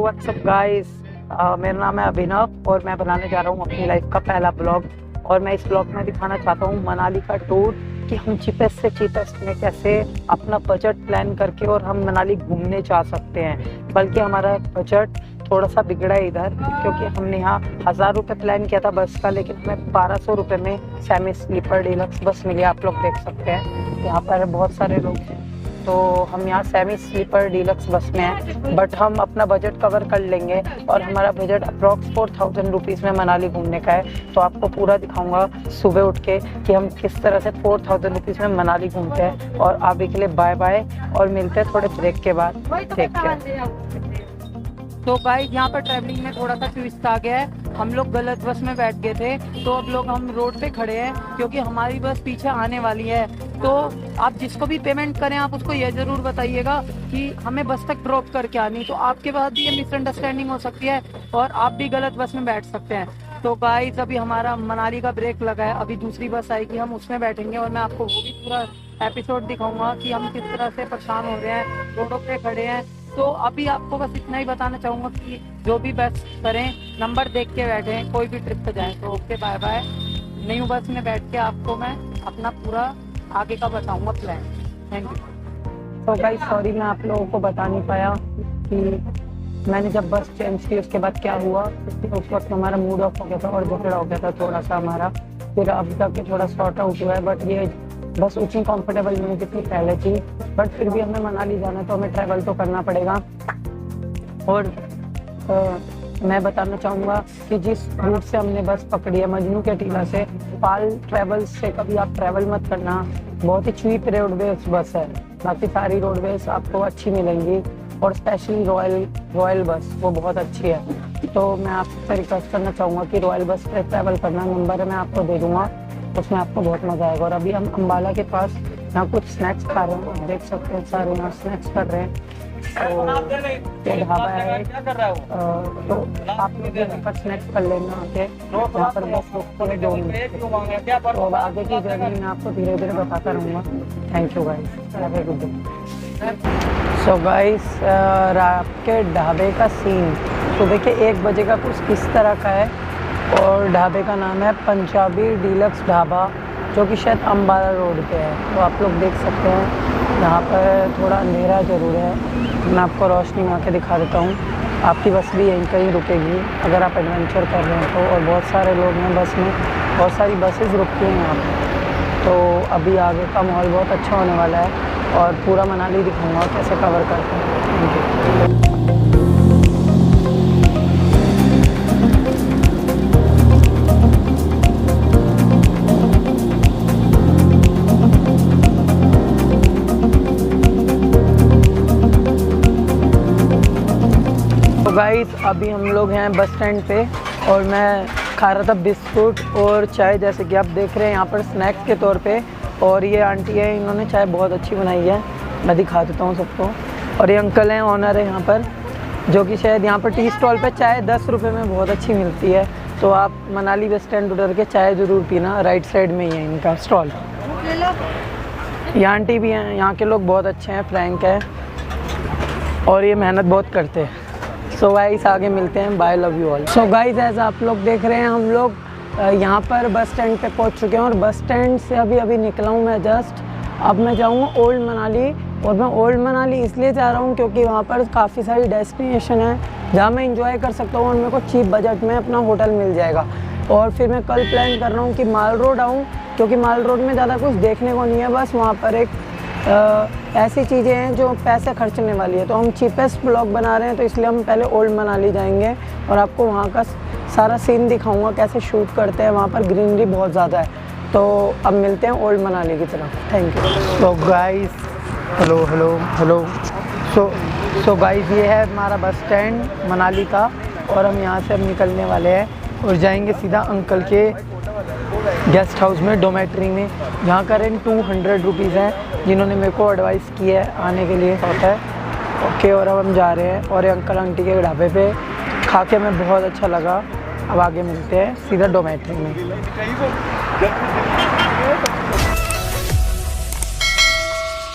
WhatsApp guys, मेरा नाम है अभिनव और मैं बनाने जा रहा हूँ अपनी लाइफ का पहला ब्लॉग। और मैं इस ब्लॉग में दिखाना चाहता हूँ मनाली का टूर कि हम चीपेस्ट से चीपेस्ट में कैसे अपना बजट प्लान करके और हम मनाली घूमने जा सकते हैं। बल्कि हमारा बजट थोड़ा सा बिगड़ा है इधर, क्योंकि हमने यहाँ 1000 रुपये प्लान किया था बस का, लेकिन हमें 1200 रुपये में सेमी स्लीपर डीलक्स बस मिली। आप लोग देख सकते हैं यहाँ पर बहुत सारे लोग हैं, तो हम यहाँ सेमी स्लीपर डीलक्स बस में हैं। बट हम अपना बजट कवर कर लेंगे और हमारा बजट अप्रॉक्स 4000 रुपीज़ में मनाली घूमने का है। तो आपको पूरा दिखाऊंगा सुबह उठ के कि हम किस तरह से 4000 रुपीज़ में मनाली घूमते हैं। और अभी के लिए बाय बाय और मिलते हैं थोड़े ब्रेक के बाद। Take care. तो गाइस यहाँ पर ट्रैवलिंग में थोड़ा सा ट्विस्ट आ गया है, हम लोग गलत बस में बैठ गए थे। तो अब लोग हम रोड पे खड़े हैं क्योंकि हमारी बस पीछे आने वाली है। तो आप जिसको भी पेमेंट करें आप उसको ये ज़रूर बताइएगा कि हमें बस तक ड्रॉप करके आनी, तो आपके बाद भी ये मिसअंडरस्टैंडिंग हो सकती है और आप भी गलत बस में बैठ सकते हैं। तो गाइस अभी हमारा मनाली का ब्रेक लगा है, अभी दूसरी बस आएगी, हम उसमें बैठेंगे और मैं आपको वो भी पूरा एपिसोड दिखाऊंगा कि हम किस तरह से परेशान हो रहे हैं, रोडों पे खड़े हैं। तो अभी आपको बस इतना ही बताना चाहूँगा कि जो भी बस करें नंबर देख के बैठें, कोई भी ट्रिप पे जाएं। तो okay bye bye. New bus में बैठ के आपको मैं अपना पूरा आगे का बताऊँगा प्लान। Thank you. तो गाइस सॉरी मैं आप लोगों को बता नहीं पाया कि मैंने जब बस चेंज की उसके बाद क्या हुआ। उस वक्त हमारा मूड ऑफ हो गया था और झगड़ा हो गया था थोड़ा सा हमारा, फिर अब तक के थोड़ा सॉर्ट आउट हुआ है। बट ये बस उतनी कंफर्टेबल नहीं जितनी पहले थी, बट फिर भी हमें मनाली जाना है तो हमें ट्रैवल तो करना पड़ेगा। और मैं बताना चाहूँगा कि जिस रूट से हमने बस पकड़ी है मजनू के टीला से, पाल ट्रैवल्स से कभी आप ट्रैवल मत करना। बहुत ही चीप रोडवेज बस है, बाकी सारी रोडवेज आपको अच्छी मिलेंगी और स्पेशली रॉयल बस वो बहुत अच्छी है। तो मैं आपसे रिक्वेस्ट करना चाहूँगा कि रॉयल बस पे ट्रैवल करना। नंबर मैं आपको दे दूँगा, उसमें आपको बहुत मज़ा आएगा। और अभी हम अम्बाला के पास यहाँ कुछ स्नैक्स खा रहे हैं, आप देख सकते हैं सारे यहाँ स्नैक्स कर रहे हैं। तो ये ढाबा है, तो आप लोग यहाँ पर स्नैक्स कर लेना आके, यहाँ पर बस रुकते हैं 2 मिनट। तो अब आगे की जर्नी मैं आपको धीरे धीरे बताता रहूँगा। Thank you guys, have a good day. So guys रात के ढाबे का सीन सुबह के 1 बजे का कुछ इस तरह का है और ढाबे का नाम है पंजाबी डीलक्स ढाबा, जो कि शायद अम्बाला रोड पे है। तो आप लोग देख सकते हैं यहाँ पर थोड़ा अंधेरा ज़रूर है, मैं आपको रोशनी में आके दिखा देता हूँ। आपकी बस भी यहीं कहीं रुकेगी अगर आप एडवेंचर कर रहे हैं तो। और बहुत सारे लोग हैं बस में, बहुत सारी बसेस रुकती हैं यहाँ पर। तो अभी आगे का माहौल बहुत अच्छा होने वाला है और पूरा मनाली दिखाऊँगा कैसे कवर करते हैं। गाइस अभी हम लोग हैं बस स्टैंड पे और मैं खा रहा था बिस्कुट और चाय, जैसे कि आप देख रहे हैं यहाँ पर स्नैक्स के तौर पे। और ये आंटी है, इन्होंने चाय बहुत अच्छी बनाई है, मैं दिखा देता हूँ सबको। और ये अंकल हैं, ऑनर है यहाँ पर, जो कि शायद यहाँ पर टी स्टॉल पे चाय 10 रुपये में बहुत अच्छी मिलती है। तो आप मनाली बस स्टैंड उतर के चाय ज़रूर पीना, राइट साइड में ही है इनका स्टॉल। ये आंटी भी हैं, यहाँ के लोग बहुत अच्छे हैं, फ्रैंक है और ये मेहनत बहुत करते हैं। सो गाइस आगे मिलते हैं, bye, love you all. So guys ऐसा आप लोग देख रहे हैं हम लोग यहाँ पर बस स्टैंड पे पहुँच चुके हैं और बस स्टैंड से अभी निकला हूँ मैं जस्ट। अब मैं जाऊँगा ओल्ड मनाली। और मैं ओल्ड मनाली इसलिए जा रहा हूँ क्योंकि वहाँ पर काफ़ी सारी डेस्टिनेशन है जहाँ मैं इंजॉय कर सकता हूँ और मेरे को चीप बजट में अपना होटल मिल जाएगा। और फिर मैं कल प्लान कर रहा हूँ कि माल रोड आऊँ, क्योंकि माल रोड में ज़्यादा कुछ देखने को नहीं है, बस वहाँ पर एक ऐसी चीज़ें हैं जो पैसे खर्चने वाली है। तो हम चीपेस्ट ब्लॉग बना रहे हैं तो इसलिए हम पहले ओल्ड मनाली जाएंगे और आपको वहाँ का सारा सीन दिखाऊंगा कैसे शूट करते हैं। वहाँ पर ग्रीनरी बहुत ज़्यादा है। तो अब मिलते हैं ओल्ड मनाली की तरफ। Thank you. तो गाइस हेलो। सो गाइस ये है हमारा बस स्टैंड मनाली का और हम यहाँ से अब निकलने वाले हैं और जाएंगे सीधा अंकल के गेस्ट हाउस में, डोमेट्री में, जहाँ का रेंट 200 रुपीज़ है, जिन्होंने मेरे को एडवाइस की है आने के लिए होता है। ओके, और अब हम जा रहे हैं और अंकल आंटी के ढाबे पे खा के हमें बहुत अच्छा लगा। अब आगे मिलते हैं सीधा डोमेट्री में।